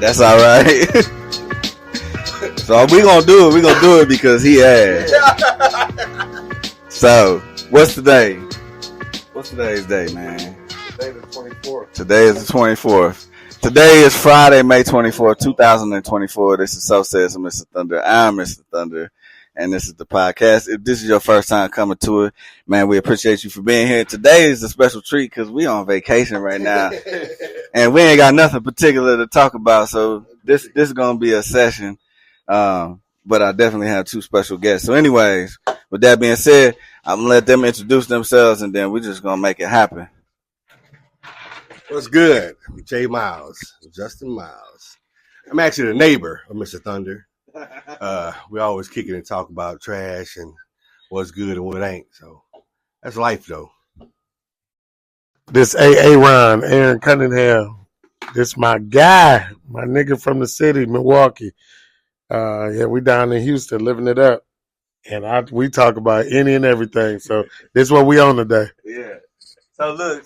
That's all right. So we gonna do it. We gonna do it because he asked. So what's today? What's today's day, man? Today the 24th. Today is the 24th. Today is Friday, May 24th, 2024. This is So Says Mr. Thunder. I'm Mr. Thunder, and this is the podcast. If this is your first time coming to it, man, we appreciate you for being here. Today is a special treat because we on vacation right now, and we ain't got nothing particular to talk about. So this is gonna be a session, but I definitely have two special guests. So, anyways, with that being said, I'm gonna let them introduce themselves, and then we're just gonna make it happen. What's good? I'm Jay Miles, Justin Miles. I'm actually the neighbor of Mr. Thunder. We always kick it and talk about trash and what's good and what ain't. So that's life, though. This Ron, Aaron Cunningham. This my guy, my nigga from the city, Milwaukee. Yeah, we down in Houston living it up. And we talk about any and everything. So this is what we on today. Yeah. So look,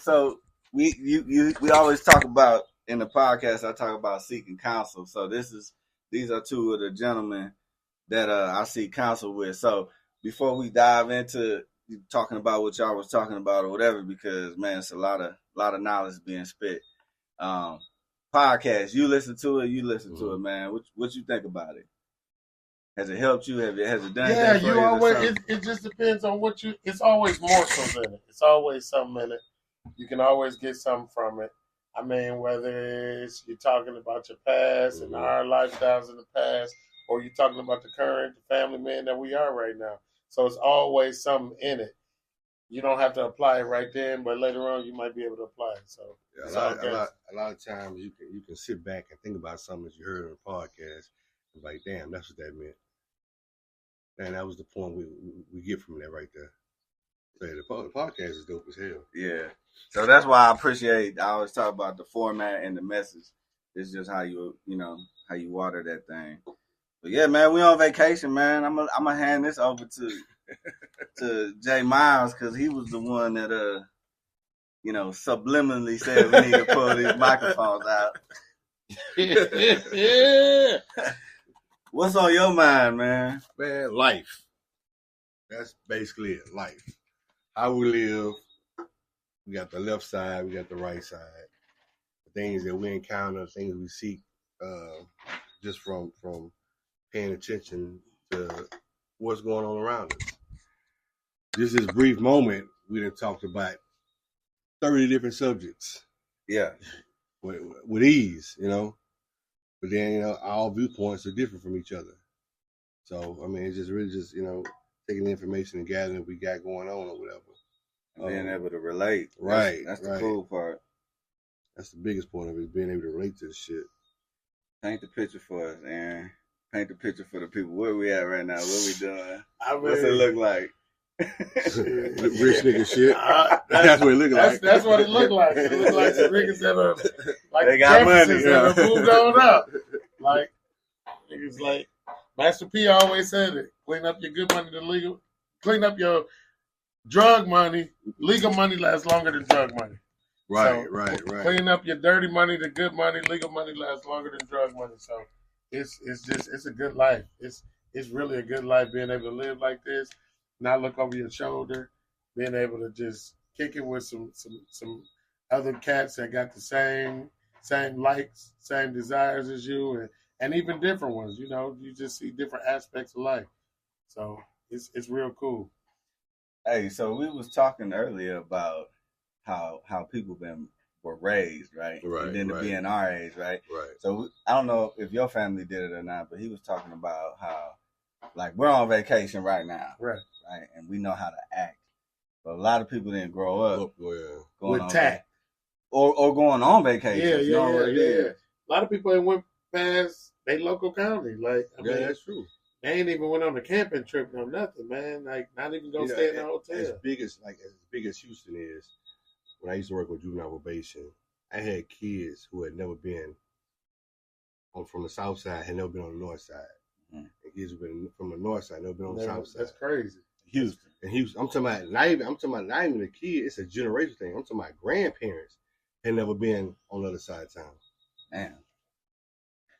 we always talk about in the podcast. I talk about seeking counsel. So these are two of the gentlemen that I seek counsel with. So before we dive into talking about what y'all was talking about or whatever, because man, it's a lot of knowledge being spit. Podcast, you listen to it, man. What you think about it? Has it helped you? Has it done? Yeah, you always. It just depends on what you. It's always morsels in it. It's always something in it. You can always get something from it. I mean, whether it's you're talking about your past and our lifestyles in the past, or you're talking about the current family man that we are right now. So it's always something in it. You don't have to apply it right then, but later on you might be able to apply it. So yeah, a lot of times you can sit back and think about something that you heard on the podcast and like, damn, that's what that meant. And that was the point we get from that right there. So the podcast is dope as hell. Yeah. So that's why I always talk about the format and the message. It's just how you water that thing. But yeah, man, we on vacation, man. I'm gonna hand this over to Jay Miles because he was the one that subliminally said we need to pull these microphones out. yeah. What's on your mind, man? Man, life. That's basically it. Life. How we live. We got the left side. We got the right side. The things that we encounter, things we seek, just from paying attention to what's going on around us. Just this brief moment, we done talked about 30 different subjects. Yeah. With ease, But then, our viewpoints are different from each other. So, I mean, it's just really just, taking the information and gathering what we got going on or whatever. And being able to relate. Right. That's the cool part. That's the biggest point of it, being able to relate to this shit. Paint the picture for us, Aaron. Paint the picture for the people. Where we at right now? What we doing? What's it look like? Rich nigga shit. That's what it look like. That's what it look like. It look like some niggas that are like they got money. That are moved on up. Like niggas like Master P always said it. Clean up your good money to legal. Clean up your drug money. Legal money lasts longer than drug money. Right. Clean up your dirty money to good money. Legal money lasts longer than drug money. So it's a good life. It's really a good life being able to live like this. Not look over your shoulder, being able to just kick it with some other cats that got the same likes, same desires as you, and even different ones. You just see different aspects of life. So it's real cool. Hey, so we was talking earlier about how people were raised, right? Right. And then to be in our age, right? Right. So I don't know if your family did it or not, but he was talking about how like we're on vacation right now. Right. Right, and we know how to act. But a lot of people didn't grow up with tact. Or going on vacation. Yeah. A lot of people ain't went past their local county. Like, I mean, that's true. They ain't even went on a camping trip or nothing, man. Like, not even go stay in a hotel. As big as Houston is, when I used to work with juvenile probation, I had kids who had never been from the south side, had never been on the north side. And kids who've been from the north side, never been on the south side. That's crazy. Houston. I'm talking about not even a kid, it's a generation thing. I'm talking about grandparents had never been on the other side of town. Damn.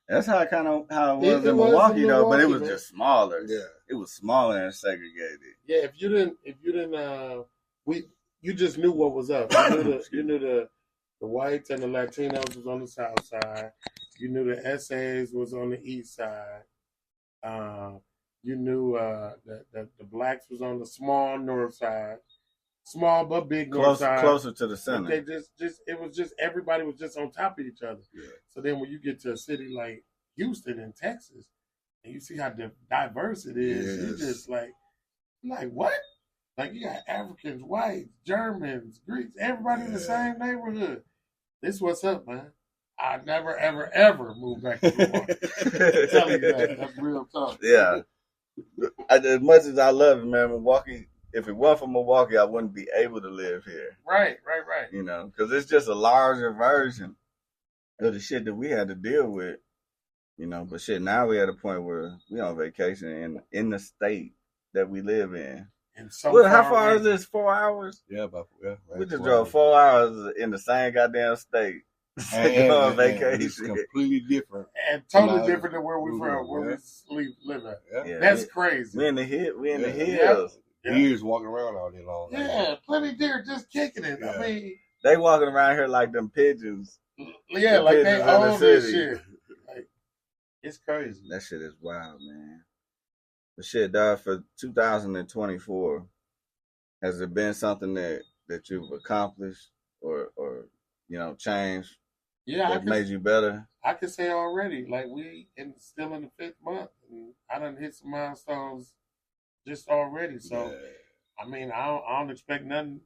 That's how it was It in was Milwaukee in though, but it Milwaukee, was man. just smaller. Yeah. It was smaller and segregated. Yeah, if you didn't, you just knew what was up. You knew the whites and the Latinos was on the south side. You knew the essays was on the east side. You knew the blacks was on the small north side, small but big north side, closer to the But center. they just it was just everybody was just on top of each other. Yeah. So then when you get to a city like Houston in Texas, and you see how diverse it is, you just like what? Like you got Africans, whites, Germans, Greeks, everybody in the same neighborhood. This what's up, man. I never, ever, ever move back to Milwaukee. I'm telling you that. That's real tough. Yeah. As much as I love it, man, Milwaukee, if it weren't for Milwaukee, I wouldn't be able to live here. Right. You know, because it's just a larger version of the shit that we had to deal with. You know, but shit, now we're at a point where we on vacation in the state that we live in. And so well, how far is this? 4 hours? Yeah, right, we just drove 4 hours in the same goddamn state. And on vacation. It's completely different. And totally different than where we from, where we live at. Yeah. That's crazy. We in the hills. Deers walking around all day long. Yeah, plenty of deer just kicking it. Yeah. I mean, they walking around here like them pigeons. Yeah, like they own this shit. Like, it's crazy. That shit is wild, man. But shit, dog, for 2024, has there been something that you've accomplished or you know, changed? Yeah, that made you better. I could say already, like still in the 5th month, and I done hit some milestones just already. So, I mean, I don't expect nothing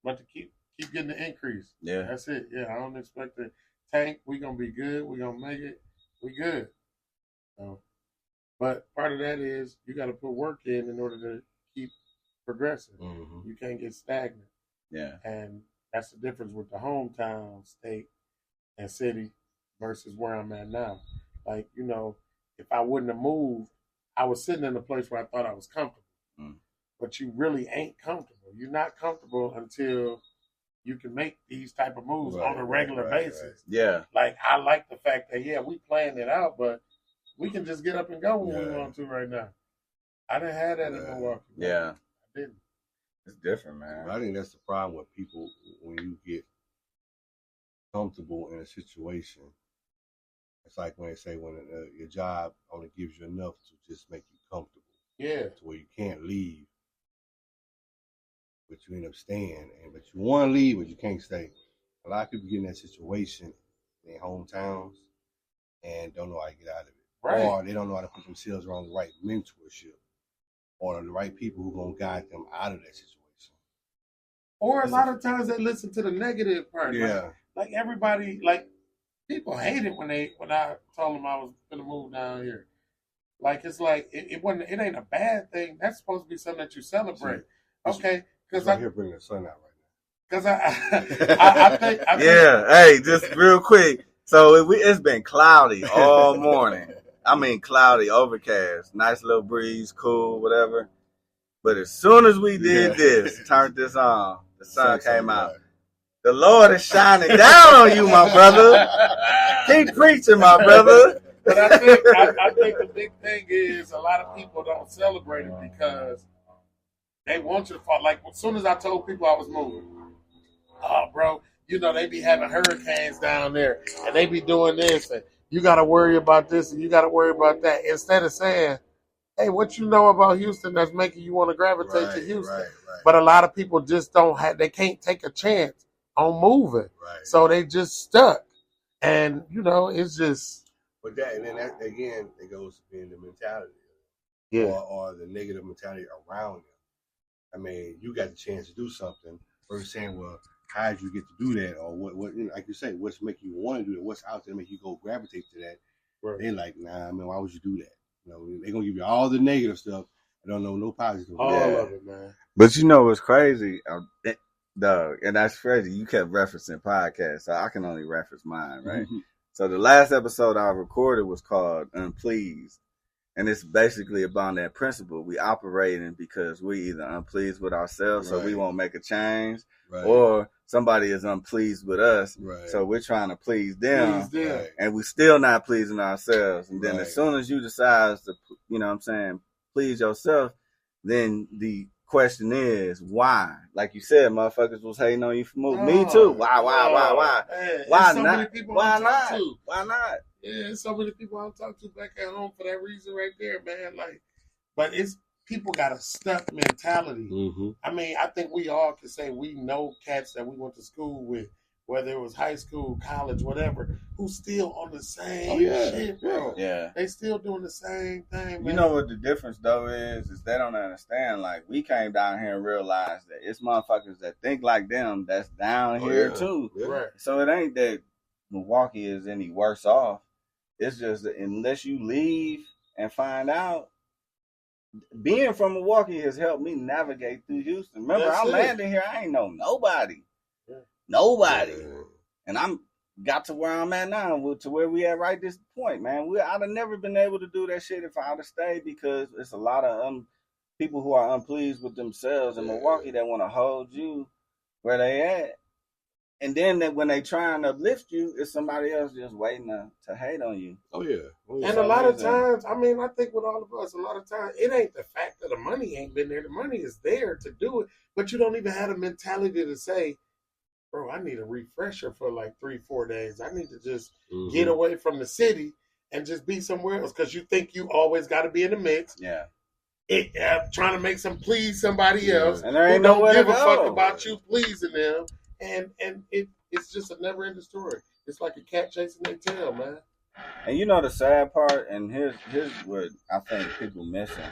but to keep getting the increase. Yeah, that's it. Yeah, I don't expect to tank. We gonna be good. We gonna make it. We good. So, but part of that is you got to put work in order to keep progressing. Mm-hmm. You can't get stagnant. Yeah, and that's the difference with the hometown, state, and city versus where I'm at now. Like, you know, if I wouldn't have moved, I was sitting in a place where I thought I was comfortable. But you really ain't comfortable. You're not comfortable until you can make these type of moves on a regular basis. Right. Yeah. Like, I like the fact that, we planned it out, but we can just get up and go when we want to right now. I didn't have that in Milwaukee. Yeah. I didn't. It's different, man. I think that's the problem with people when you get comfortable in a situation. It's like when they say when your job only gives you enough to just make you comfortable. Yeah. To where you can't leave, but you end up staying. But you want to leave, but you can't stay. A lot of people get in that situation in their hometowns and don't know how to get out of it. Right. Or they don't know how to put themselves around the right mentorship or the right people who are going to guide them out of that situation. Or a lot of times they listen to the negative part. Yeah. Like everybody, like people hate it when I told them I was gonna move down here. Like it's like it ain't a bad thing. That's supposed to be something that you celebrate. Okay, because I'm here bringing the sun out right now. Because I think yeah. Hey, just real quick. So it's been cloudy all morning. I mean, cloudy, overcast, nice little breeze, cool, whatever. But as soon as we did this, turned this on, the sun came out. The Lord is shining down on you, my brother. Keep preaching, my brother. But I think the big thing is a lot of people don't celebrate it because they want you to fall. Like as soon as I told people I was moving, oh, bro, you know they be having hurricanes down there, and they be doing this, and you got to worry about this, and you got to worry about that. Instead of saying, hey, what you know about Houston that's making you want to gravitate to Houston? Right. But a lot of people just they can't take a chance on moving. Right. So they just stuck. And, you know, it's just. But that again, it goes to being the mentality. Yeah. Or the negative mentality around them. I mean, you got the chance to do something versus saying, well, how did you get to do that? Or what you know, like you say, what's making you want to do that? What's out there to make you go gravitate to that? Right. They're like, nah, I mean, why would you do that? You know, they're going to give you all the negative stuff. I don't know no positive. All of it, man. But you know what's crazy? Doug, and that's crazy. You kept referencing podcasts, so I can only reference mine, right? So the last episode I recorded was called Unpleased. And it's basically about that principle. We operating because we either unpleased with ourselves, so we won't make a change, or somebody is unpleased with us, so we're trying to please them, and we still not pleasing ourselves. And then as soon as you decide to, you know what I'm saying, please yourself, then the question is why? Like you said, motherfuckers was hating on you for moving. Me too. Why? Man, Why so not? Why not? Why not? Yeah, so many people I don't talk to back at home for that reason right there, man. Like, but it's people got a stuck mentality. I mean, I think we all can say we know cats that we went to school with, whether it was high school, college, whatever, who's still on the same shit, bro. Yeah. They still doing the same thing, man. You know what the difference though is they don't understand. Like, we came down here and realized that it's motherfuckers that think like them that's down here too. Right. So it ain't that Milwaukee is any worse off. It's just that unless you leave and find out, being from Milwaukee has helped me navigate through Houston. Remember, I landed here, I ain't know nobody. Nobody. And I'm got to where I'm at now, to where we at right this point, man. I'd have never been able to do that shit if I'd have stayed, because it's a lot of people who are unpleased with themselves in Milwaukee that want to hold you where they at. And then when they try and uplift you, it's somebody else just waiting to hate on you. And a lot of times, I mean, I think with all of us, a lot of times, it ain't the fact that the money ain't been there. The money is there to do it, but you don't even have the mentality to say, bro, I need a refresher for like 3-4 days. I need to just get away from the city and just be somewhere else, because you think you always got to be in the mix. Trying to make please somebody else, and there ain't who don't give a go. fuck about you pleasing them. And it's just a never ending story. It's like a cat chasing their tail, man. And you know the sad part, and here's what I think people missing,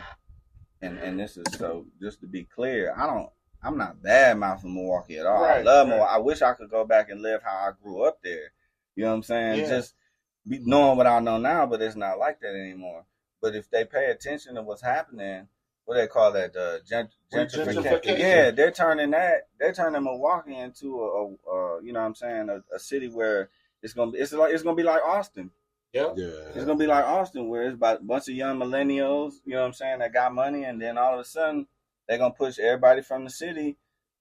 and this is, so just to be clear, I'm not bad mouthing Milwaukee at all. I love Milwaukee. I wish I could go back and live how I grew up there. You know what I'm saying? Just be knowing what I know now, but it's not like that anymore. But if they pay attention to what's happening, what they call that, gentrification. Yeah, they're turning Milwaukee into a you know what I'm saying, a city where it's gonna be like Austin. It's gonna be like Austin, where it's about a bunch of young millennials, you know what I'm saying, that got money, and then all of a sudden they're gonna push everybody from the city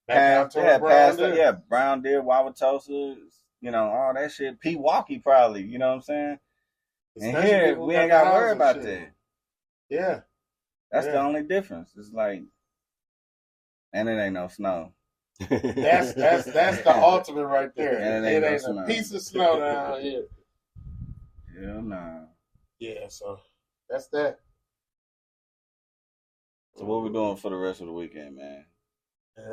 past Brown Deer, Wauwatosa, you know, all that shit. Pewaukee probably, you know what I'm saying? And here we ain't gotta worry about that. Yeah. That's the only difference. It's like, and it ain't no snow. That's the ultimate right there. And it ain't a piece of snow down here. Hell nah. Yeah, so that's that. So what we doing for the rest of the weekend, man?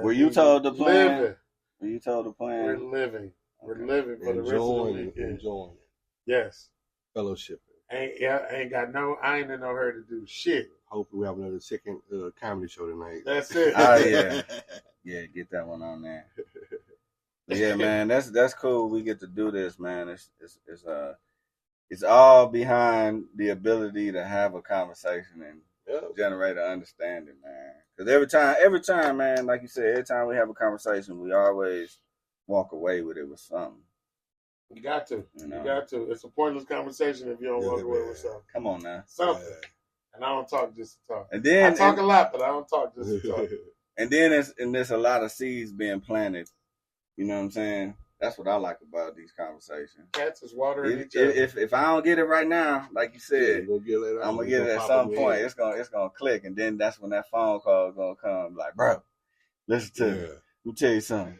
Were you told to plan? Living. Were you told to plan? We're living. We're living for the rest of the weekend. Enjoying it. Yes. Fellowship. I ain't in no hurry to do shit. Hopefully we have another second comedy show tonight. That's it. Oh yeah. Yeah, get that one on there. But yeah, man, that's cool. We get to do this, man. It's all behind the ability to have a conversation and generate an understanding, man. Because every time, man, like you said, every time we have a conversation, we always walk away with it with something. You got to. You got to. It's a pointless conversation if you don't walk away with something. Come on now. Something. And I don't talk just to talk. And then I talk a lot, but I don't talk just to talk. And then there's a lot of seeds being planted. You know what I'm saying? That's what I like about these conversations. Cats is watering each other. If I don't get it right now, like you said, I'm gonna get it at some point. It's gonna click, and then that's when that phone call is gonna come. Like, bro, listen to me. Let me tell you something.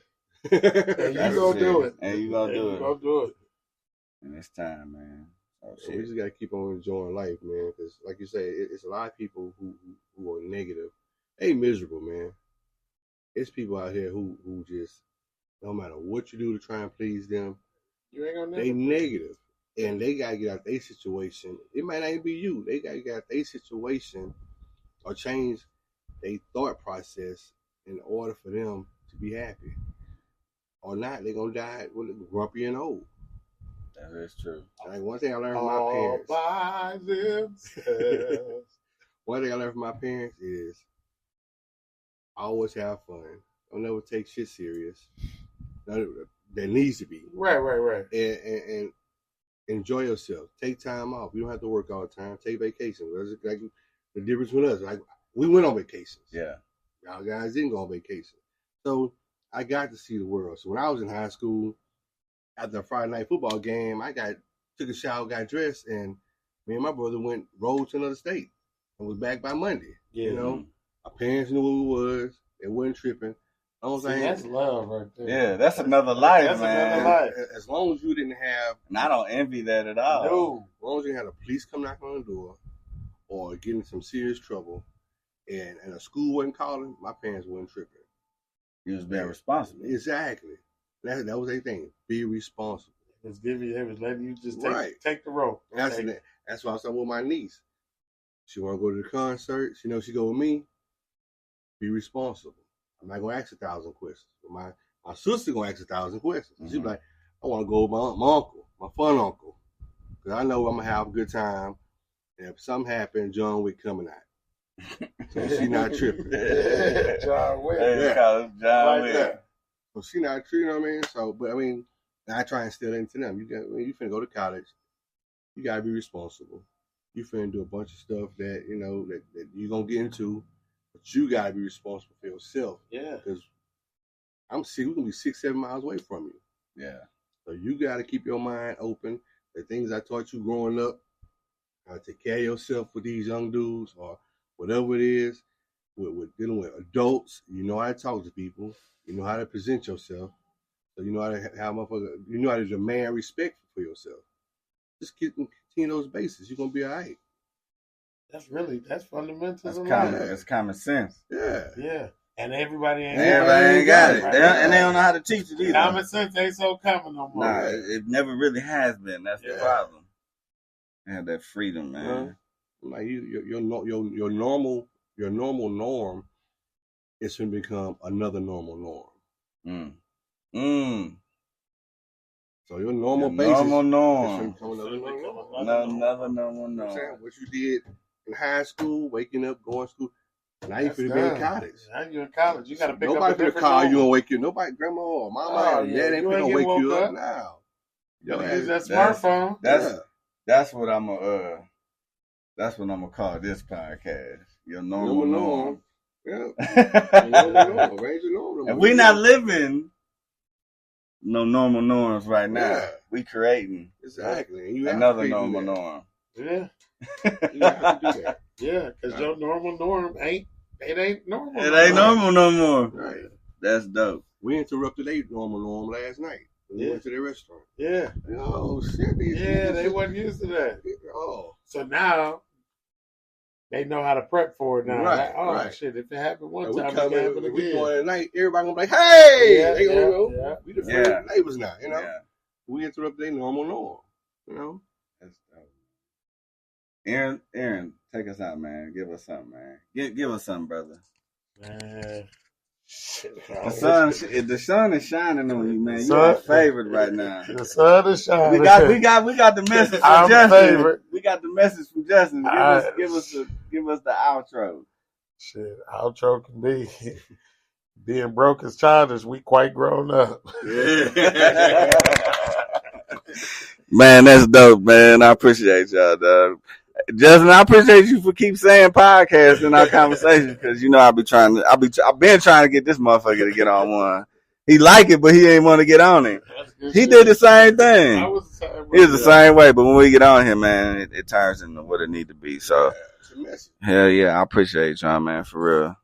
And you gonna do it. And you gonna do it. Gonna do it. And it's time, man. Oh, we just gotta keep on enjoying life, man. Because, like you say, it's a lot of people who are negative. They miserable, man. It's people out here who just, no matter what you do to try and please them, you ain't gonna they negative. And they gotta get out their situation. It might not even be you. They gotta get out their situation or change their thought process in order for them to be happy. Or not, they're gonna die grumpy and old. That is true. Like, one thing I learned from my parents. By themselves. One thing I learned from my parents is always have fun. Don't never take shit serious. That needs to be. Right. And enjoy yourself. Take time off. You don't have to work all the time. Take vacations. Like the difference with us. Like we went on vacations. Yeah. Y'all guys didn't go on vacation. So I got to see the world. So when I was in high school, after a Friday night football game, took a shower, got dressed, and me and my brother rode to another state and was back by Monday. Yeah. You know, our parents knew who we was. They wasn't tripping. That's love right there. Yeah, that's another life, That's man. another life. As long as you didn't have, And I don't envy that at all. No. as long as you had a police come knock on the door or get in some serious trouble, and a school wasn't calling, my parents wasn't tripping. You was being responsible. Exactly. That was their thing. Be responsible. It was letting you just take the rope. That's why I was talking with my niece. She want to go to the concert. She knows she go with me. Be responsible. I'm not gonna ask 1,000 questions. But my sister gonna ask 1,000 questions. Mm-hmm. She's like, I want to go with my uncle, my fun uncle, because I know I'm gonna have a good time. And if something happens, John Wick coming out. So she not tripping. John Wick. John Wick. So she not tripping. You know what I mean? So, but I mean, I try and instill into them. When you finna go to college, you gotta be responsible. You finna do a bunch of stuff that that you're gonna get into, but you gotta be responsible for yourself. Yeah. Because we're gonna be 6-7 miles away from you. Yeah. So you gotta keep your mind open. The things I taught you growing up, how to take care of yourself with these young dudes or whatever it is, with dealing with adults. You know how to talk to people. You know how to present yourself. So you know how to you know how to demand respect for yourself. Just continue those bases. You're gonna be all right. That's fundamentals. That's common sense. Yeah. Yeah. And everybody ain't got it. Right? And they don't know how to teach it either. Common sense ain't so common no more. Nah, it never really has been. That's the problem. They have that freedom, man. Like your normal norm is going to become another normal norm. So your normal basis normal norm. is going to become another normal norm. What you did in high school, waking up, going to school. Now you finna be in college. Now you in college. You got to pick up nobody finna call you and wake you. Nobody, grandma or mama or dad ain't finna wake you up now. You use that smartphone. That's what I'm gonna call this podcast. Your normal norm. Yeah. normal. Range of normal. And we not living no normal norms right now. Yeah. We creating exactly. And another normal norm. Yeah. You have to do that. Yeah, because your normal norm ain't normal. It ain't normal no more. Right. That's dope. We interrupted their normal norm last night. We went to their restaurant. Yeah. Oh shit! They wasn't used to that. Oh. So now they know how to prep for it now. Right. Like, shit! If it happened one time, it can happen again. We going at night. Everybody gonna be like, "Hey!" Yeah, they gonna go. Yeah. We the first neighbors now. You know. Yeah. We interrupt their normal norm. You know. That's dope. Aaron, take us out, man. Give us something, man. Give us something, brother. Man. The sun is shining on you, man. You're my favorite right now. The sun is shining. We got the message from Justin. Favorite. We got the message from Justin. Give us the outro. Shit, outro can be being broke is childish. We quite grown up. Yeah. Man, that's dope, man. I appreciate y'all, dog. Justin, I appreciate you for keep saying podcasts in our conversation because I've been trying to get this motherfucker to get on one. He like it, but he ain't want to get on it. He did the same thing. He was the same way, but when we get on here, man, it turns into what it need to be. So, hell yeah, I appreciate y'all, man, for real.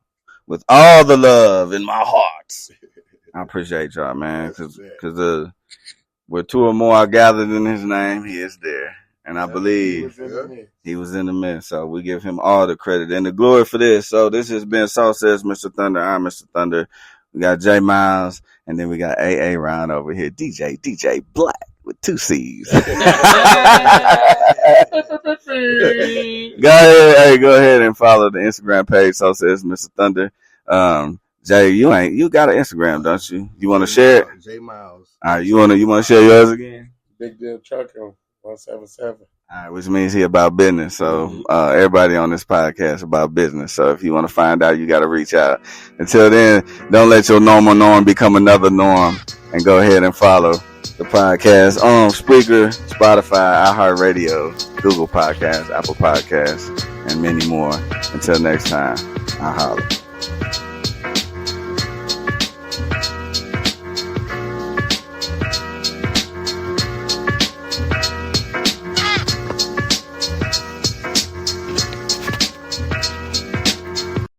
With all the love in my heart, I appreciate y'all, man, because where two or more are gathered in His name, He is there. And I believe he was in the midst. So we give Him all the credit and the glory for this. So this has been So Says Mr. Thunder. I'm Mr. Thunder. We got J Miles, and then we got AA Round over here. DJ Black with 2 C's. Go ahead and follow the Instagram page. So Says Mr. Thunder. Jay, you got an Instagram, don't you? You want to share it? J Miles. All right, you want to share yours again? Big Deal Trucker 177. All right, which means he about business. So everybody on this podcast about business. So if you want to find out, you got to reach out. Until then, don't let your normal norm become another norm, and go ahead and follow the podcast on Spreaker, Spotify, iHeartRadio, Google Podcasts, Apple Podcasts, and many more. Until next time, I holla.